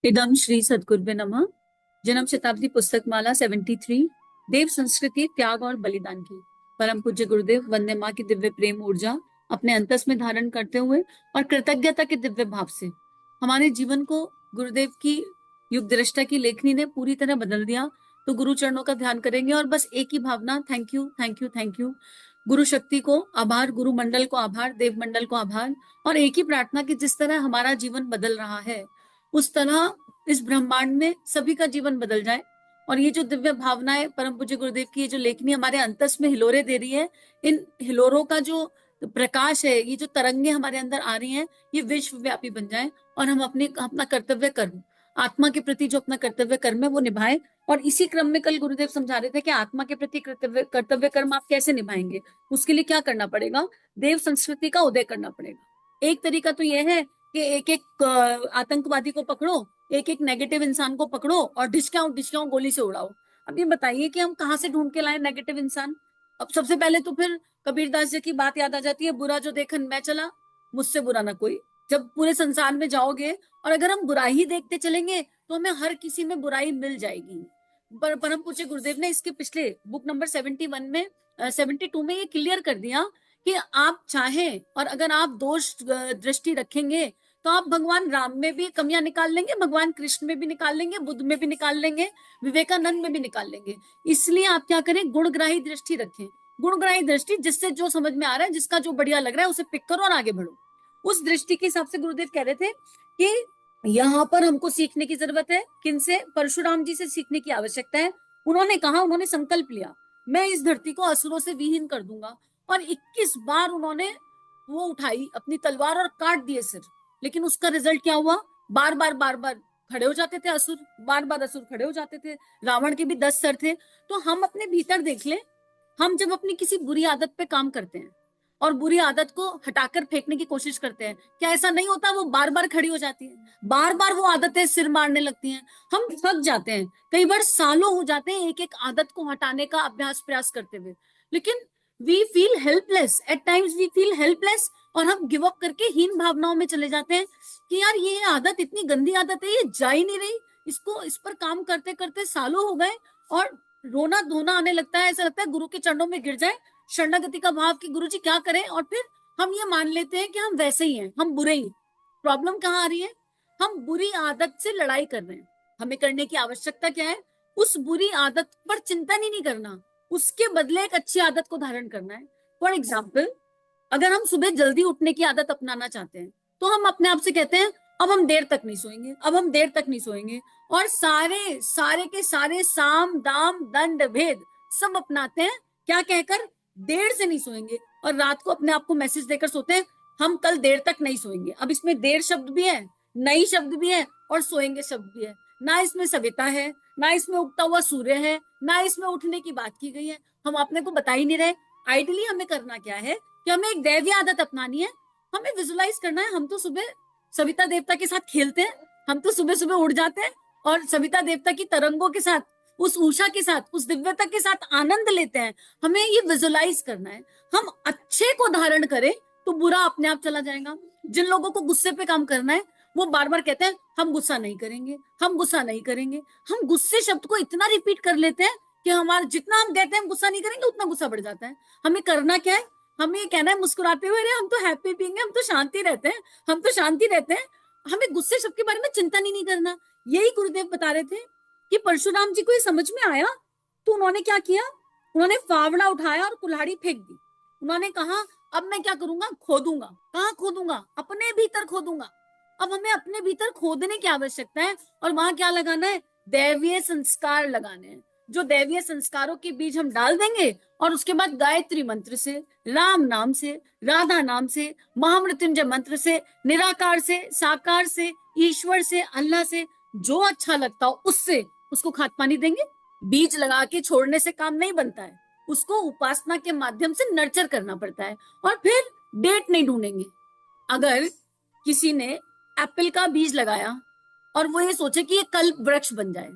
इदम श्री सद्गुरुवे नमः। जन्म शताब्दी पुस्तक माला 73। देव संस्कृति त्याग और बलिदान की। परम पूज्य गुरुदेव वंदे माँ की दिव्य प्रेम ऊर्जा अपने अंतस में धारण करते हुए और कृतज्ञता के दिव्य भाव से हमारे जीवन को गुरुदेव की युग दृष्टा की लेखनी ने पूरी तरह बदल दिया। तो गुरु चरणों का ध्यान करेंगे और बस एक ही भावना, thank you thank you thank you. गुरु शक्ति को आभार, गुरु मंडल को आभार, देव मंडल को आभार। और एक ही प्रार्थना कि जिस तरह हमारा जीवन बदल रहा है उस तरह इस ब्रह्मांड में सभी का जीवन बदल जाए। और ये जो दिव्य भावनाएं परम पूज्य गुरुदेव की, ये जो लेखनी हमारे अंतस में हिलोरे दे रही है, इन हिलोरों का जो प्रकाश है, ये जो तरंगे हमारे अंदर आ रही हैं, ये विश्वव्यापी बन जाए और हम अपना कर्तव्य कर्म, आत्मा के प्रति जो अपना कर्तव्य कर्म है वो निभाएं। और इसी क्रम में कल गुरुदेव समझा रहे थे कि आत्मा के प्रति कर्तव्य कर्म आप कैसे निभाएंगे, उसके लिए क्या करना पड़ेगा, देव संस्कृति का उदय करना पड़ेगा। एक तरीका तो यह है कि एक एक आतंकवादी को पकड़ो, एक एक नेगेटिव इंसान को पकड़ो और डिस्काउंट गोली से उड़ाओ। अब ये बताइए कि हम कहाँ से ढूंढ के लाए नेगेटिव इंसान। अब सबसे पहले तो फिर कबीरदास जी की बात याद आ जाती है, बुरा जो देखन मैं चला, मुझसे बुरा ना कोई। जब पूरे संसार में जाओगे और अगर हम बुराई ही देखते चलेंगे तो हमें हर किसी में बुराई मिल जाएगी। परम पूज्य गुरुदेव ने इसके पिछले बुक नंबर 71 में 72 में ये क्लियर कर दिया कि आप चाहें और अगर आप दोष दृष्टि रखेंगे तो आप भगवान राम में भी कमियां निकाल लेंगे, भगवान कृष्ण में भी निकाल लेंगे, बुद्ध में भी निकाल लेंगे, विवेकानंद में भी निकाल लेंगे। इसलिए आप क्या करें, गुणग्राही दृष्टि रखें। गुणग्राही दृष्टि, जिससे जो समझ में आ रहा है, जिसका जो बढ़िया लग रहा है उसे पिक करो और आगे बढ़ो। उस दृष्टि के हिसाब से गुरुदेव कह रहे थे कि यहाँ पर हमको सीखने की जरूरत है। किनसे? परशुराम जी से सीखने की आवश्यकता है। उन्होंने कहा, उन्होंने संकल्प लिया, मैं इस धरती को असुरों से विहीन कर दूंगा। और 21 बार उन्होंने वो उठाई अपनी तलवार और काट दिए सिर। लेकिन उसका रिजल्ट क्या हुआ? बार बार खड़े हो जाते थे असुर, बार बार असुर खड़े हो जाते थे। रावण के भी 10 सर थे। तो हम अपने भीतर देख लें, हम जब अपनी किसी बुरी आदत पे काम करते हैं और बुरी आदत को हटाकर फेंकने की कोशिश करते हैं, क्या ऐसा नहीं होता वो बार बार खड़ी हो जाती है, बार बार वो आदतें सिर मारने लगती हैं, हम थक जाते हैं, कई बार सालों हो जाते हैं एक एक आदत को हटाने का अभ्यास प्रयास करते हुए। लेकिन we feel helpless, at times we feel helpless, और हम गिव अप करके हीन भावनाओं में चले जाते हैं कि यार ये आदत इतनी गंदी आदत है, ये जा ही नहीं रही, इसको इस पर काम करते करते सालों हो गए और रोना धोना आने लगता है। ऐसा लगता है गुरु के चरणों में गिर जाए, शरणागति का भाव कि गुरु जी क्या करें। और फिर हम ये मान लेते हैं कि हम वैसे ही हैं, हम बुरे ही। प्रॉब्लम कहाँ आ रही है? हम बुरी आदत से लड़ाई कर रहे हैं। हमें करने की आवश्यकता क्या है? उस बुरी आदत पर चिंतन ही नहीं करना, उसके बदले एक अच्छी आदत को धारण करना है। फॉर एग्जाम्पल, अगर हम सुबह जल्दी उठने की आदत अपनाना चाहते हैं तो हम अपने आप से कहते हैं अब हम देर तक नहीं सोएंगे, अब हम देर तक नहीं सोएंगे। और सारे सारे के सारे साम दाम दंड भेद सब अपनाते हैं, क्या कहकर? देर से नहीं सोएंगे। और रात को अपने आप को मैसेज देकर सोते हैं हम कल देर तक नहीं सोएंगे। अब इसमें देर शब्द भी है, नई शब्द भी है और सोएंगे शब्द भी है। ना इसमें सविता है, ना इसमें उगता हुआ सूर्य है, ना इसमें उठने की बात की गई है। हम अपने को बता ही नहीं रहे। आइडियली हमें करना क्या है कि हमें एक दैवीय आदत अपनानी है। हमें विजुलाइज करना है, हम तो सुबह सविता देवता के साथ खेलते हैं, हम तो सुबह सुबह उठ जाते हैं और सविता देवता की तरंगों के साथ, उस ऊषा के साथ, उस दिव्यता के साथ आनंद लेते हैं। हमें ये विजुलाइज करना है। हम अच्छे को धारण करें तो बुरा अपने आप चला जाएगा। जिन लोगों को गुस्से पे काम करना है वो बार बार कहते हैं हम गुस्सा नहीं करेंगे, हम गुस्सा नहीं करेंगे। हम गुस्से शब्द को इतना रिपीट कर लेते हैं कि हमारा जितना हम कहते हैं हम गुस्सा नहीं करेंगे उतना गुस्सा बढ़ जाता है। हमें करना क्या है? हमें ये कहना है मुस्कुराते हुए, हम तो हैप्पी बीइंग है, हम तो शांति रहते हैं, हम तो शांति रहते हैं। हमें गुस्से शब्द के बारे में चिंतन ही नहीं करना। यही गुरुदेव बता रहे थे कि परशुराम जी को ये समझ में आया तो उन्होंने क्या किया? उन्होंने फावड़ा उठाया और कुल्हाड़ी फेंक दी। उन्होंने कहा अब मैं क्या करूंगा? खोदूंगा। कहाँ खोदूंगा? अपने भीतर खोदूंगा। अब हमें अपने भीतर खोदने की आवश्यकता है और वहां क्या लगाना है? दैवीय संस्कार लगाने हैं। जो दैवीय संस्कारों के बीज हम डाल देंगे और उसके बाद गायत्री मंत्र से, राम नाम से, राधा नाम से, महामृत्युंजय मंत्र से, निराकार से, साकार से, ईश्वर से, अल्लाह से, जो अच्छा लगता हो उससे उसको खाद पानी देंगे। बीज लगा के छोड़ने से काम नहीं बनता है, उसको उपासना के माध्यम से नर्चर करना पड़ता है। और फिर डेट नहीं ढूंढेंगे। अगर किसी ने एप्पल का बीज लगाया और वो ये सोचे कि ये कल वृक्ष बन जाए,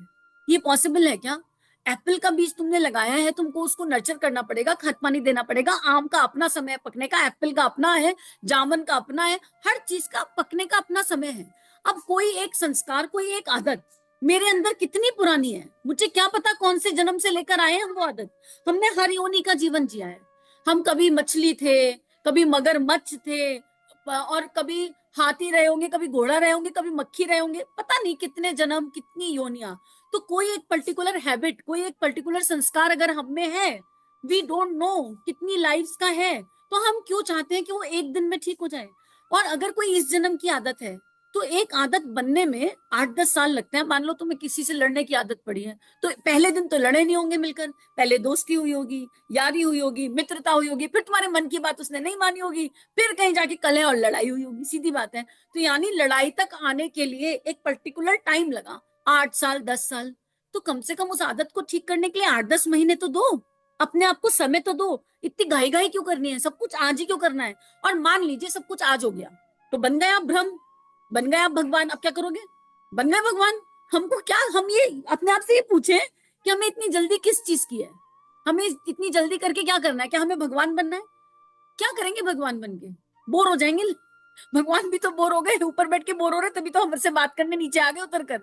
ये पॉसिबल है क्या? एप्पल का बीज तुमने लगाया है, तुमको उसको नर्चर करना पड़ेगा, खाद पानी देना पड़ेगा। आम का अपना समय पकने का, एप्पल का अपना है, जामुन का अपना है, हर चीज का पकने का अपना समय है। अब कोई एक संस्कार, कोई एक आदत मेरे अंदर कितनी पुरानी है, मुझे क्या पता कौन से जन्म से लेकर आए हैं वो आदत। हमने हर योनि का जीवन जिया है। हम कभी मछली थे, कभी मगरमच्छ थे, और कभी हाथी रहे होंगे, कभी घोड़ा रहे होंगे, कभी मक्खी रहे होंगे, पता नहीं कितने जन्म, कितनी योनियां। तो कोई एक पर्टिकुलर हैबिट, कोई एक पर्टिकुलर संस्कार अगर हम में है, वी डोंट नो कितनी लाइफ्स का है, तो हम क्यों चाहते हैं कि वो एक दिन में ठीक हो जाए। और अगर कोई इस जन्म की आदत है, तो एक आदत बनने में 8-10 साल लगते हैं। मान लो तुम्हें किसी से लड़ने की आदत पड़ी है, तो पहले दिन तो लड़े नहीं होंगे मिलकर, पहले दोस्ती हुई होगी, यारी हुई होगी, मित्रता हुई होगी, फिर तुम्हारे मन की बात उसने नहीं मानी होगी, फिर कहीं जाके कलह और लड़ाई हुई होगी, सीधी बात है। तो यानी लड़ाई तक आने के लिए एक पर्टिकुलर टाइम लगा, 8 साल 10 साल। तो कम से कम उस आदत को ठीक करने के लिए 8-10 महीने तो दो, अपने आप को समय तो दो। इतनी घाई घाई क्यों करनी है, सब कुछ आज ही क्यों करना है। और मान लीजिए सब कुछ आज हो गया, तो बन गया भ्रम, बन गया भगवान, अब क्या करोगे। बन गए भगवान, हमको क्या, हम ये अपने आप से ये पूछे कि हमें इतनी जल्दी किस चीज की है, हमें इतनी जल्दी करके क्या करना है, क्या हमें भगवान बनना है। क्या करेंगे भगवान बन के, बोर हो जाएंगे। भगवान भी तो बोर हो गए, ऊपर बैठ के बोर हो रहे, तभी तो हमसे बात करने नीचे आ गए उतर कर।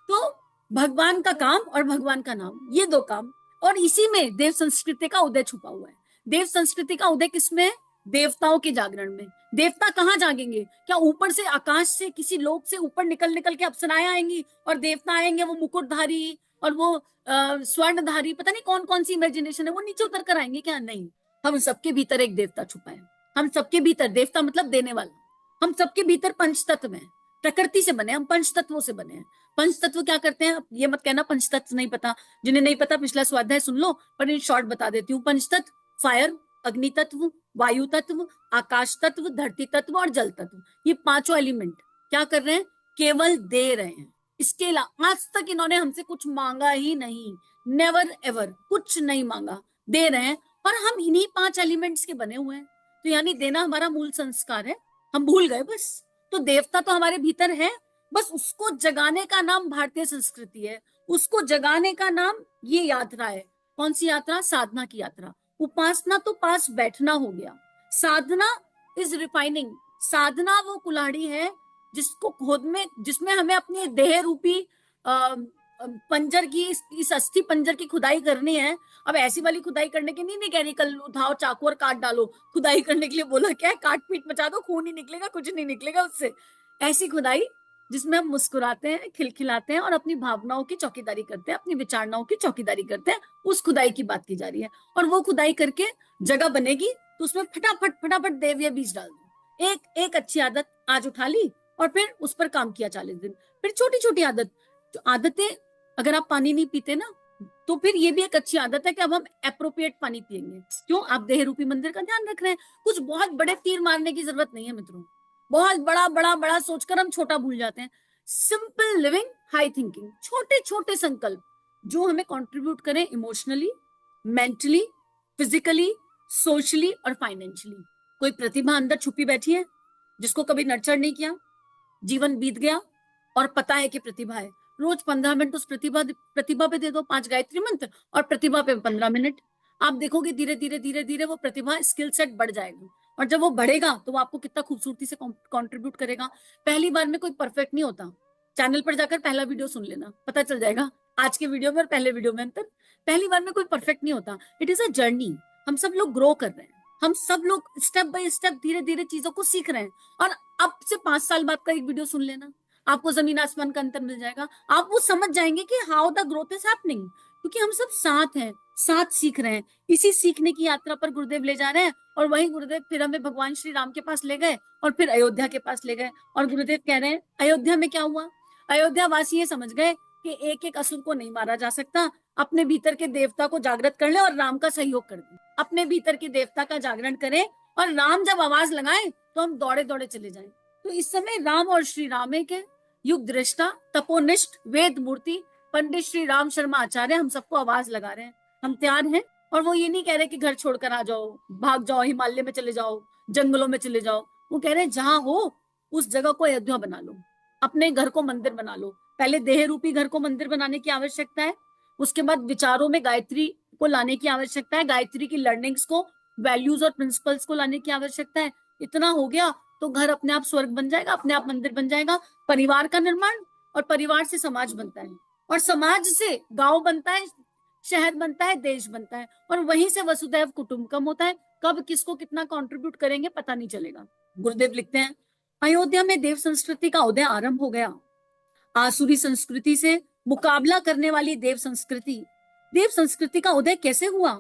तो भगवान का काम और भगवान का नाम, ये दो काम। और इसी में देव संस्कृति का उदय छुपा हुआ है। देव संस्कृति का उदय किसमें है, देवताओं के जागरण में। देवता कहाँ जागेंगे, क्या ऊपर से आकाश से किसी लोक से ऊपर निकल निकल के अप्सराएं आएंगी और देवता आएंगे, वो मुकुटधारी और वो स्वर्णधारी, पता नहीं कौन कौन सी इमेजिनेशन है, वो नीचे उतर कर आएंगे क्या, नहीं। हम सबके भीतर एक देवता छुपा है। हम सबके भीतर, देवता मतलब देने वाला, हम सबके भीतर पंच तत्व हैं। प्रकृति से बने हम, पंच तत्वों से बने हैं। पंच तत्व क्या करते हैं, ये मत कहना पंच तत्व नहीं पता, जिन्हें नहीं पता पिछला स्वाध्याय सुन लो, पर इन शॉर्ट बता देती हूँ। पंच तत्व, फायर, अग्नि तत्व, वायु तत्व, आकाश तत्व, धरती तत्व और जल तत्व, ये पांचों एलिमेंट क्या कर रहे हैं, केवल दे रहे हैं। इसके अलावा आज तक इन्होंने हमसे कुछ मांगा ही नहीं, नेवर एवर कुछ नहीं मांगा, दे रहे हैं। और हम इन्हीं 5 एलिमेंट्स के बने हुए हैं। तो यानी देना हमारा मूल संस्कार है, हम भूल गए बस। तो देवता तो हमारे भीतर है, बस उसको जगाने का नाम भारतीय संस्कृति है, उसको जगाने का नाम ये यात्रा है। कौन सी यात्रा, साधना की यात्रा। उपासना तो पास बैठना हो गया, साधना इज रिफाइनिंग। साधना वो कुल्हाड़ी है जिसको खोद में, जिसमें हमें अपनी देह रूपी पंजर की, इस अस्थि पंजर की खुदाई करनी है। अब ऐसी वाली खुदाई करने की नहीं कह रही कल उठाओ चाकू और काट डालो, खुदाई करने के लिए बोला क्या है, काट पीट मचा दो, खून ही निकलेगा, कुछ नहीं निकलेगा उससे। ऐसी खुदाई जिसमें हम मुस्कुराते हैं, खिलखिलाते हैं और अपनी भावनाओं की चौकीदारी करते हैं, अपनी विचारणाओं की चौकीदारी करते हैं, उस खुदाई की बात की जा रही है। और वो खुदाई करके जगह बनेगी, तो उसमें फटाफट फटाफट देव या बीज डाल दो। एक एक अच्छी आदत आज उठा ली और फिर उस पर काम किया 40 दिन। फिर छोटी छोटी आदतें, अगर आप पानी नहीं पीते ना, तो फिर ये भी एक अच्छी आदत है कि अब हम एप्रोप्रिएट पानी पिएंगे। क्यों, आप देह रूपी मंदिर का ध्यान रख रहे हैं। कुछ बहुत बड़े तीर मारने की जरूरत नहीं है मित्रों, बहुत बड़ा बड़ा बड़ा सोचकर हम छोटा भूल जाते हैं। सिंपल लिविंग, हाई थिंकिंग, छोटे छोटे संकल्प जो हमें कंट्रीब्यूट करें इमोशनली, मेंटली, फिजिकली, सोशली और फाइनेंशियली। कोई प्रतिभा अंदर छुपी बैठी है जिसको कभी नर्चर नहीं किया, जीवन बीत गया और पता है कि प्रतिभा है, रोज 15 मिनट उस प्रतिभा पे दे दो, 5 गायत्री मंत्र और प्रतिभा पे 15 मिनट। आप देखोगे धीरे धीरे धीरे धीरे वो प्रतिभा स्किल सेट बढ़ जाएगा। और जब वो बढ़ेगा तो वो आपको कितना खूबसूरती से कंट्रीब्यूट करेगा। पहली बार में कोई परफेक्ट नहीं होता। चैनल पर जाकर पहला वीडियो सुन लेना, पता चल जाएगा आज के वीडियो में और पहले वीडियो में अंतर। पहली बार में कोई परफेक्ट नहीं होता, इट इज अ जर्नी। हम सब लोग ग्रो कर रहे हैं, हम सब लोग स्टेप बाय स्टेप धीरे धीरे चीजों को सीख रहे हैं। और अब से 5 साल बाद का एक वीडियो सुन लेना, आपको जमीन आसमान का अंतर मिल जाएगा। आप वो समझ जाएंगे कि how the growth is happening, क्योंकि हम सब साथ हैं, साथ सीख रहे हैं। इसी सीखने की यात्रा पर गुरुदेव ले जा रहे हैं। और वही गुरुदेव फिर हमें भगवान श्री राम के पास ले गए और फिर अयोध्या के पास ले गए। और गुरुदेव कह रहे हैं अयोध्या में क्या हुआ, अयोध्या वासी ये समझ गए कि एक एक असुर को नहीं मारा जा सकता, अपने भीतर के देवता को जागृत कर ले और राम का सहयोग कर दे। अपने भीतर के देवता का जागरण करें और राम जब आवाज लगाए तो हम दौड़े दौड़े चले जाएं। तो इस समय राम और श्री राम के युग दृष्टा, तपोनिष्ठ, वेद मूर्ति पंडित श्री राम शर्मा आचार्य हम सबको आवाज लगा रहे हैं, हम तैयार हैं। और वो ये नहीं कह रहे कि घर छोड़कर आ जाओ, भाग जाओ, हिमालय में चले जाओ, जंगलों में चले जाओ। वो कह रहे हैं जहां हो उस जगह को अयोध्या बना लो, अपने घर को मंदिर बना लो। पहले देह रूपी घर को मंदिर बनाने की आवश्यकता है, उसके बाद विचारों में गायत्री को लाने की आवश्यकता है, गायत्री की लर्निंग्स को, वैल्यूज और प्रिंसिपल्स को लाने की आवश्यकता है। इतना हो गया तो घर अपने आप स्वर्ग बन जाएगा, अपने आप मंदिर बन जाएगा। परिवार का निर्माण, और परिवार से समाज बनता है, और समाज से गांव बनता है, शहर बनता है, देश बनता है, और वहीं से वसुधैव कुटुंबकम होता है। कब किसको कितना कंट्रीब्यूट करेंगे पता नहीं चलेगा। गुरुदेव लिखते हैं, अयोध्या में देव संस्कृति का उदय आरंभ हो गया। आसुरी संस्कृति से मुकाबला करने वाली देव संस्कृति का उदय कैसे हुआ?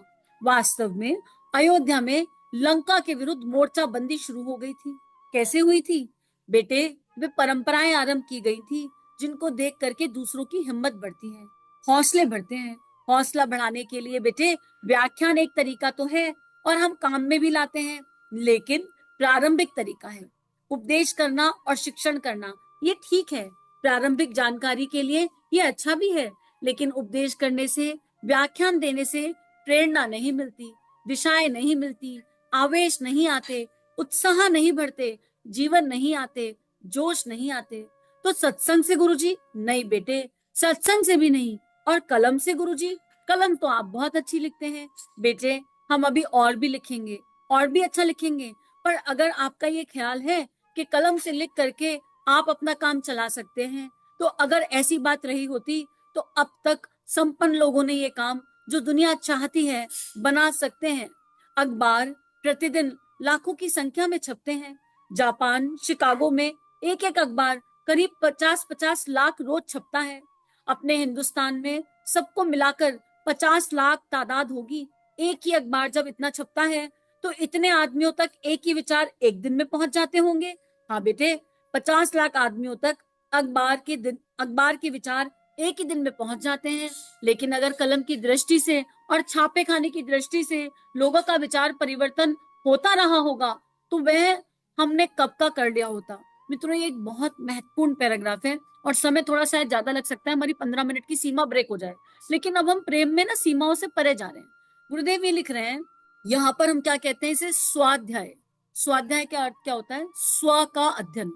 वास्तव में अयोध्या में लंका के विरुद्ध मोर्चाबंदी शुरू हो गई थी। कैसे हुई थी बेटे? वे परंपराएं आरंभ की गई थी जिनको देख करके दूसरों की हिम्मत बढ़ती है, हौसले बढ़ते हैं। हौसला बढ़ाने के लिए बेटे व्याख्यान एक तरीका तो है, और हम काम में भी लाते हैं, लेकिन प्रारंभिक तरीका है उपदेश करना और शिक्षण करना। ये ठीक है, प्रारंभिक जानकारी के लिए ये अच्छा भी है, लेकिन उपदेश करने से, व्याख्यान देने से प्रेरणा नहीं मिलती, दिशाएं नहीं मिलती, आवेश नहीं आते, उत्साह नहीं बढ़ते, जीवन नहीं आते, जोश नहीं आते। तो सत्संग से गुरुजी? नहीं बेटे, सत्संग से भी नहीं। और कलम से गुरुजी? कलम तो आप बहुत अच्छी लिखते हैं बेटे, हम अभी और भी लिखेंगे, और भी अच्छा लिखेंगे। पर अगर आपका ये ख्याल है कि कलम से लिख करके आप अपना काम चला सकते हैं, तो अगर ऐसी बात रही होती तो अब तक संपन्न लोगों ने ये काम जो दुनिया चाहती है बना सकते हैं। अखबार प्रतिदिन लाखों की संख्या में छपते हैं। जापान शिकागो में एक एक अखबार करीब 50-50 लाख रोज छपता है। अपने हिंदुस्तान में सबको मिलाकर 50 लाख तादाद होगी। एक ही अखबार जब इतना छपता है तो इतने आदमियों तक एक ही विचार एक दिन में पहुंच जाते होंगे। हाँ बेटे, 50 लाख आदमियों तक अखबार के विचार एक ही दिन में पहुंच जाते हैं। लेकिन अगर कलम की दृष्टि से और छापे खाने की दृष्टि से लोगों का विचार परिवर्तन होता रहा होगा तो वह हमने कब का कर लिया होता। मित्रों, ये एक बहुत महत्वपूर्ण पैराग्राफ है और समय थोड़ा शायद ज्यादा लग सकता है, हमारी 15 मिनट की सीमा ब्रेक हो जाए, लेकिन अब हम प्रेम में ना सीमाओं से परे जा रहे हैं। गुरुदेव ये लिख रहे हैं, यहाँ पर हम क्या कहते हैं इसे? स्वाध्याय। स्वाध्याय का अर्थ क्या होता है? स्व का अध्ययन,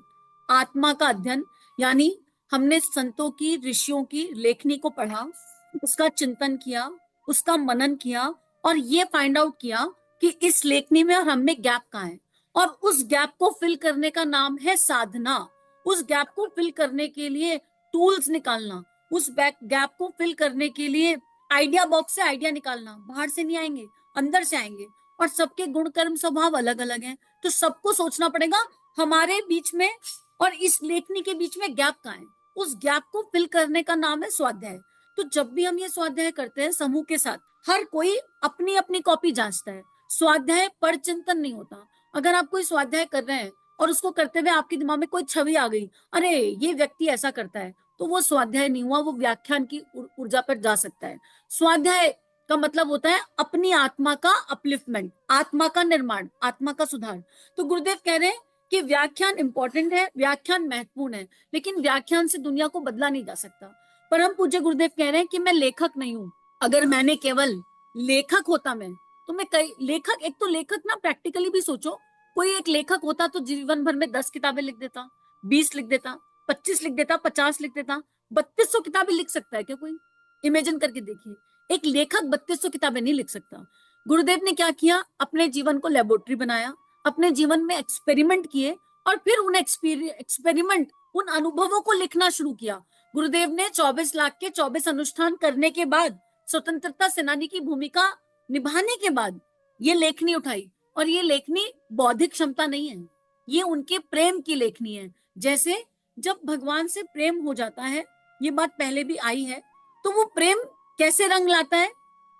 आत्मा का अध्ययन। यानी हमने संतों की, ऋषियों की लेखनी को पढ़ा, उसका चिंतन किया, उसका मनन किया, और ये फाइंड आउट किया कि इस लेखनी में और हम में गैप कहाँ है, और उस गैप को फिल करने का नाम है साधना। उस गैप को फिल करने के लिए टूल्स निकालना, उस गैप को फिल करने के लिए आइडिया बॉक्स से आइडिया निकालना। बाहर से नहीं आएंगे, अंदर से आएंगे, और सबके गुण कर्म स्वभाव अलग अलग हैं, तो सबको सोचना पड़ेगा हमारे बीच में और इस लेखनी के बीच में गैप कहाँ है। उस गैप को फिल करने का नाम है स्वाध्याय। तो जब भी हम ये स्वाध्याय करते हैं समूह के साथ, हर कोई अपनी अपनी कॉपी जांचता है। स्वाध्याय पर चिंतन नहीं होता। अगर आप कोई स्वाध्याय कर रहे हैं और उसको करते हुए आपके दिमाग में कोई छवि आ गई, अरे ये व्यक्ति ऐसा करता है, तो वो स्वाध्याय नहीं हुआ, वो व्याख्यान की ऊर्जा पर जा सकता है। स्वाध्याय का मतलब होता है अपनी आत्मा का अपलिफ्टमेंट, आत्मा का निर्माण, आत्मा का सुधार। तो गुरुदेव कह रहे हैं कि व्याख्यान इंपॉर्टेंट है, व्याख्यान महत्वपूर्ण है, लेकिन व्याख्यान से दुनिया को बदला नहीं जा सकता। परम पूज्य गुरुदेव कह रहे हैं कि मैं लेखक नहीं हूं। अगर मैंने केवल लेखक होता मैं, तो मैं कई लेखक, एक तो लेखक ना प्रैक्टिकली भी सोचो, कोई एक लेखक होता तो जीवन भर में 10 किताबें लिख देता, 20 लिख देता, 25 लिख देता, 50 लिख देता। 3200 किताबें लिख सकता है क्या कोई? इमेजिन करके देखिए, एक लेखक 3200 किताबें नहीं लिख सकता। गुरुदेव ने क्या किया? अपने जीवन को लेबोरेटरी बनाया, अपने जीवन में एक्सपेरिमेंट किए, और फिर उन एक्सपेरिमेंट, उन अनुभवों को लिखना शुरू किया। गुरुदेव ने 24 लाख के 24 अनुष्ठान करने के बाद, स्वतंत्रता सेनानी की भूमिका निभाने के बाद ये लेखनी उठाई। और ये लेखनी बौद्धिक क्षमता नहीं है, ये उनके प्रेम की लेखनी है। जैसे जब भगवान से प्रेम हो जाता है, ये बात पहले भी आई है, तो वो प्रेम कैसे रंग लाता है?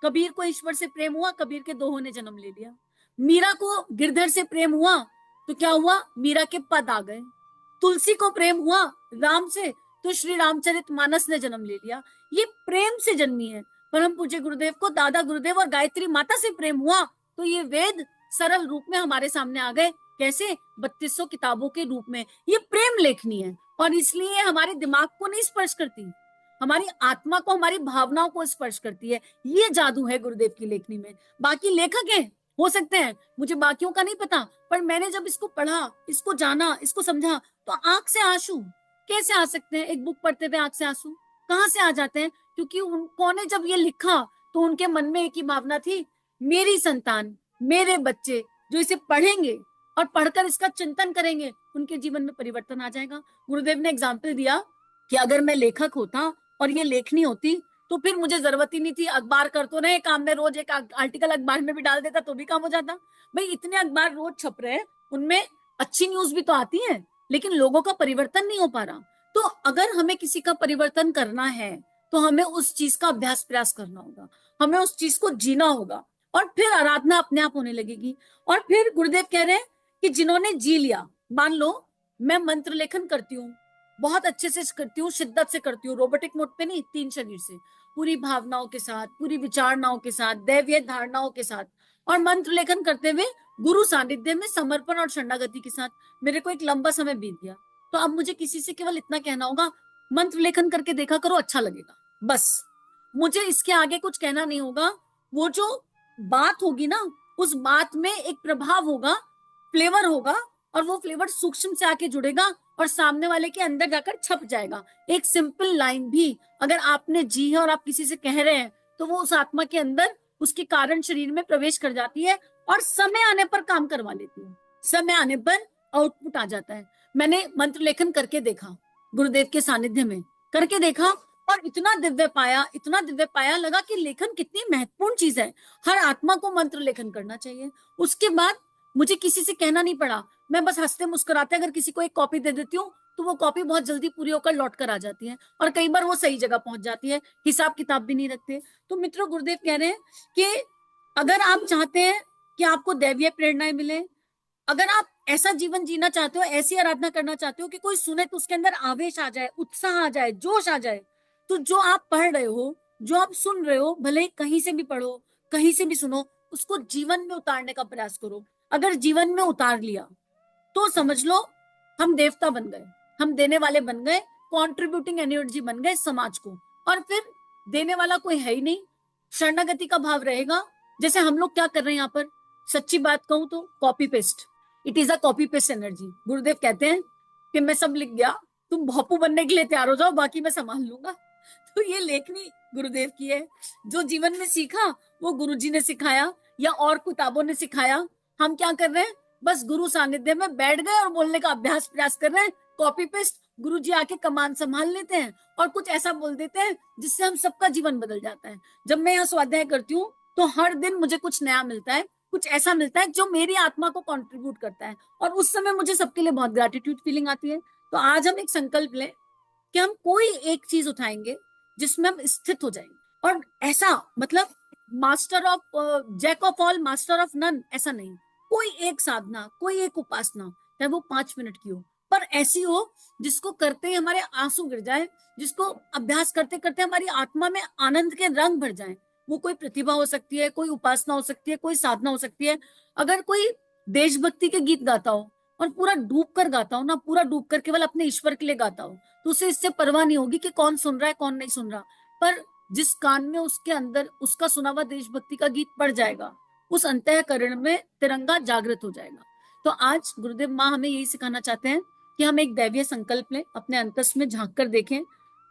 कबीर को ईश्वर से प्रेम हुआ, कबीर के दोहों ने जन्म ले लिया। मीरा को गिरधर से प्रेम हुआ, तो क्या हुआ? मीरा के पद आ गए। तुलसी को प्रेम हुआ राम से, तो श्री रामचरितमानस ने जन्म ले लिया। ये प्रेम से जन्मी है। परम पूज्य गुरुदेव को दादा गुरुदेव और गायत्री माता से प्रेम हुआ, तो ये वेद सरल रूप में हमारे सामने आ गए। कैसे? 3200 किताबों के रूप में। ये प्रेम लेखनी है, और इसलिए हमारे दिमाग को नहीं स्पर्श करती, हमारी आत्मा को, हमारी भावनाओं को स्पर्श करती है। ये जादू है गुरुदेव की लेखनी में। बाकी लेखक हैं, हो सकते हैं, मुझे बाकियों का नहीं पता, पर मैंने जब इसको पढ़ा, इसको जाना, इसको समझा, तो आंख से आंसू कैसे आ सकते हैं? एक बुक पढ़ते हुए आंख से आंसू कहां से आ जाते हैं? क्योंकि उन्होंने जब ये लिखा तो उनके मन में एक ही भावना थी, मेरी संतान, मेरे बच्चे जो इसे पढ़ेंगे और पढ़कर इसका चिंतन करेंगे, उनके जीवन में परिवर्तन आ जाएगा। गुरुदेव ने एग्जाम्पल दिया कि अगर मैं लेखक होता और ये लेखनी होती तो फिर मुझे जरूरत ही नहीं थी, अखबार कर तो रहे काम में, रोज एक आर्टिकल अखबार में भी डाल देता तो भी काम हो जाता। भाई इतने अखबार रोज छप रहे हैं, उनमें अच्छी न्यूज भी तो आती है, लेकिन लोगों का परिवर्तन नहीं हो पा रहा। तो अगर हमें किसी का परिवर्तन करना है तो हमें उस चीज का अभ्यास प्रयास करना होगा, हमें उस चीज को जीना होगा, और फिर आराधना अपने आप होने लगेगी। और फिर गुरुदेव कह रहे हैं कि जिन्होंने जी लिया, मान लो मैं मंत्र लेखन करती हूँ, बहुत अच्छे से करती हूँ, शिद्दत से करती हूँ, रोबोटिक मोड पे नहीं, 3 शरीर से, पूरी भावनाओं के साथ, पूरी विचारणाओं के साथ, दैवीय धारणाओं के साथ, और मंत्र लेखन करते हुए गुरु सानिध्य में समर्पण और शरणागति के साथ मेरे को एक लंबा समय बीत गया। तो अब मुझे किसी से केवल इतना कहना होगा, मंत्र लेखन करके देखा करो, अच्छा लगेगा, बस। मुझे इसके आगे कुछ कहना नहीं होगा। वो जो बात होगी ना, उस बात में एक प्रभाव होगा, फ्लेवर होगा, और वो फ्लेवर सूक्ष्म से आके जुड़ेगा और सामने वाले के अंदर जाकर छप जाएगा। एक सिंपल लाइन भी अगर आपने जी है और आप किसी से कह रहे हैं तो वो उस आत्मा के अंदर उसके कारण शरीर में प्रवेश कर जाती है और समय आने पर काम करवा लेती है, समय आने पर आउटपुट आ जाता है। मैंने मंत्र लेखन करके देखा, गुरुदेव के सानिध्य में करके देखा, और इतना दिव्य पाया, इतना दिव्य पाया, लगा कि लेखन कितनी महत्वपूर्ण चीज है, हर आत्मा को मंत्र लेखन करना चाहिए। उसके बाद मुझे किसी से कहना नहीं पड़ा, मैं बस हंसते मुस्कुराते अगर किसी को एक कॉपी दे देती हूँ तो वो कॉपी बहुत जल्दी पूरी होकर लौट कर आ जाती है, और कई बार वो सही जगह पहुंच जाती है, हिसाब किताब भी नहीं रखते। तो मित्रों, गुरुदेव कह रहे हैं कि अगर आप चाहते हैं कि आपको दैवीय प्रेरणाएं मिले, अगर आप ऐसा जीवन जीना चाहते हो, ऐसी आराधना करना चाहते हो कि कोई सुने तो उसके अंदर आवेश आ जाए, उत्साह आ जाए, जोश आ जाए, तो जो आप पढ़ रहे हो, जो आप सुन रहे हो, भले कहीं से भी पढ़ो, कहीं से भी सुनो, उसको जीवन में उतारने का प्रयास करो। अगर जीवन में उतार लिया तो समझ लो हम देवता बन गए, हम देने वाले बन गए, कॉन्ट्रीब्यूटिंग एनर्जी बन गए समाज को। और फिर देने वाला कोई है ही नहीं, शरणागति का भाव रहेगा। जैसे हम लोग क्या कर रहे हैं यहाँ पर, सच्ची बात कहूं तो copy paste, it is a copy paste energy. गुरुदेव कहते हैं कि मैं सब लिख गया, तुम भोपू बनने के लिए तैयार हो जाओ, बाकी मैं संभाल लूंगा। तो ये लेखनी गुरुदेव की है। जो जीवन में सीखा वो गुरुजी ने सिखाया या और किताबों ने सिखाया। हम क्या कर रहे हैं, बस गुरु सानिध्य में बैठ गए और बोलने का अभ्यास प्रयास कर रहे हैं, कॉपी पेस्ट। गुरु जी आके कमान संभाल लेते हैं और कुछ ऐसा बोल देते हैं जिससे हम सबका जीवन बदल जाता है। जब मैं यहाँ स्वाध्याय करती हूँ तो हर दिन मुझे कुछ नया मिलता है, कुछ ऐसा मिलता है जो मेरी आत्मा को कंट्रीब्यूट करता है, और उस समय मुझे सबके लिए बहुत ग्रेटिट्यूड फीलिंग आती है। तो आज हम एक संकल्प लें कि हम कोई एक चीज उठाएंगे जिसमें हम स्थित हो जाएंगे, और ऐसा मतलब master of jack of all master of none ऐसा नहीं, कोई एक साधना, कोई एक उपासना, चाहे वो 5 मिनट की हो, पर ऐसी हो जिसको करते ही हमारे आंसू गिर जाए, जिसको अभ्यास करते करते हमारी आत्मा में आनंद के रंग भर जाए। वो कोई प्रतिभा हो सकती है, कोई उपासना हो सकती है, कोई साधना हो सकती है। अगर कोई देशभक्ति के गीत गाता हो और पूरा डूब कर गाता हो ना, पूरा डूब कर केवल अपने ईश्वर के लिए गाता हो, तो उसे इससे परवाह नहीं होगी कि कौन सुन रहा है कौन नहीं सुन रहा, पर जिस कान में उसके अंदर उसका सुना हुआ देशभक्ति का गीत पड़ जाएगा, उस अंतःकरण में तिरंगा जागृत हो जाएगा। तो आज गुरुदेव माँ हमें यही सिखाना चाहते हैं कि हम एक दैवीय संकल्प लें, अपने अंतस में झांक कर देखें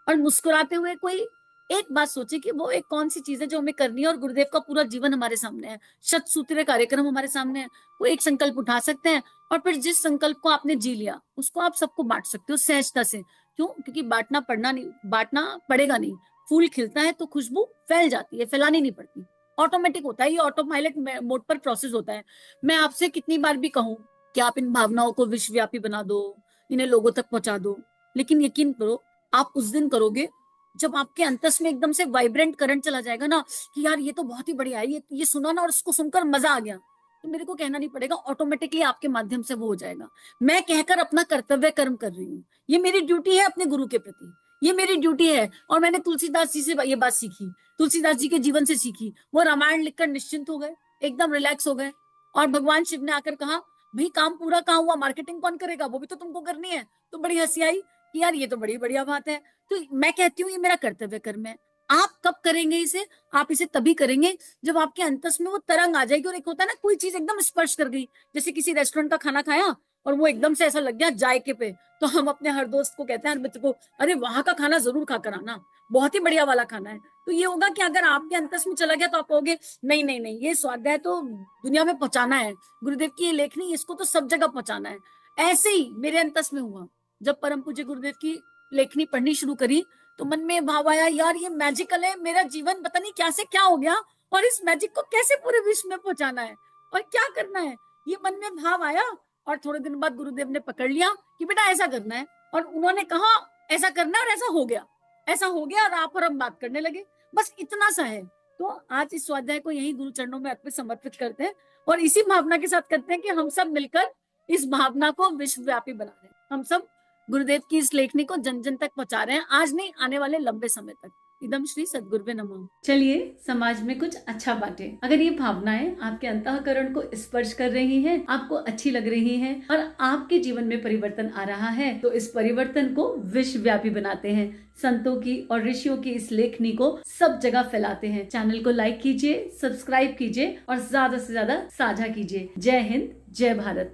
और मुस्कुराते हुए कोई एक बात सोचे कि वो एक कौन सी चीज है जो हमें करनी है। और गुरुदेव का पूरा जीवन हमारे सामने है, शतसूत्रीय कार्यक्रम हमारे सामने है, वो एक संकल्प उठा सकते हैं और फिर जिस संकल्प को आपने जी लिया उसको आप सबको बांट सकते हो सहजता से। क्यों? क्योंकि बांटना पड़ना नहीं, बांटना पड़ेगा नहीं। फूल खिलता है तो खुशबू फैल जाती है, फैलानी नहीं पड़ती, ऑटोमेटिक होता है, ये ऑटो पायलट मोड पर प्रोसेस होता है। मैं आपसे कितनी बार भी कहूं कि आप इन भावनाओं को विश्वव्यापी बना दो, इन्हें लोगों तक पहुंचा दो, लेकिन यकीन करो आप उस दिन करोगे जब आपके अंतस में एकदम से वाइब्रेंट करंट चला जाएगा ना कि यार ये तो बहुत ही बढ़िया है, ये सुना ना और उसको सुनकर मजा आ गया, तो मेरे को कहना नहीं पड़ेगा, ऑटोमेटिकली आपके माध्यम से वो हो जाएगा। मैं कहकर अपना कर्तव्य कर्म कर रही हूँ, ये मेरी ड्यूटी है अपने गुरु के प्रति, ये मेरी ड्यूटी है। और मैंने तुलसीदास जी से ये बात सीखी, तुलसीदास जी के जीवन से सीखी। वो रामायण लिखकर निश्चिंत हो गए, एकदम रिलैक्स हो गए, और भगवान शिव ने आकर कहा भाई काम पूरा कहाँ हुआ, मार्केटिंग कौन करेगा, वो भी तो तुमको करनी है। तो बड़ी हंसी आई कि यार ये तो बड़ी बढ़िया बात है। तो मैं कहती हूँ ये मेरा कर्तव्य कर्म है। आप कब करेंगे इसे? आप इसे तभी करेंगे जब आपके अंतस में वो तरंग आ जाएगी। और एक होता है ना, कोई चीज एकदम स्पर्श कर गई, जैसे किसी रेस्टोरेंट का खाना खाया और वो एकदम से ऐसा लग गया जायके पे। तो हम अपने हर दोस्त को कहते हैं, हर मित्र को, अरे वहां का खाना जरूर खा कर आना, बहुत ही बढ़िया वाला खाना है। तो ये होगा कि अगर आपके अंतस में चला गया तो आप कहोगे नहीं नहीं नहीं, ये स्वाध्याय तो दुनिया में पहुंचाना है, गुरुदेव की ये लेखनी इसको तो सब जगह पहुंचाना है। ऐसे ही मेरे अंतस में हुआ। जब परम पूज्य गुरुदेव की लेखनी पढ़नी शुरू करी तो मन में भाव आया, यार ये मैजिकल है, मेरा जीवन पता नहीं क्या से क्या हो गया, और इस मैजिक को कैसे पूरे विश्व में पहुंचाना है और क्या करना है, ये मन में भाव आया। और थोड़े दिन बाद गुरुदेव ने पकड़ लिया कि बेटा ऐसा करना है, और उन्होंने कहा ऐसा करना है, और ऐसा हो गया, ऐसा हो गया, और आप और हम बात करने लगे। बस इतना सा है। तो आज इस स्वाध्याय को यही गुरु चरणों में अर्पित समर्पित करते हैं, और इसी भावना के साथ करते हैं कि हम सब मिलकर इस भावना को विश्वव्यापी बना रहे हैं। हम सब गुरुदेव की इस लेखनी को जन जन तक पहुंचा रहे हैं, आज नहीं आने वाले लंबे समय तक। इदम श्री सद्गुरुवे नमः। चलिए समाज में कुछ अच्छा बांटे। अगर ये भावनाएं आपके अंतःकरण को स्पर्श कर रही हैं, आपको अच्छी लग रही हैं और आपके जीवन में परिवर्तन आ रहा है, तो इस परिवर्तन को विश्वव्यापी बनाते हैं। संतों की और ऋषियों की इस लेखनी को सब जगह फैलाते हैं। चैनल को लाइक कीजिए, सब्सक्राइब कीजिए और ज्यादा से ज्यादा साझा कीजिए। जय हिंद, जय भारत।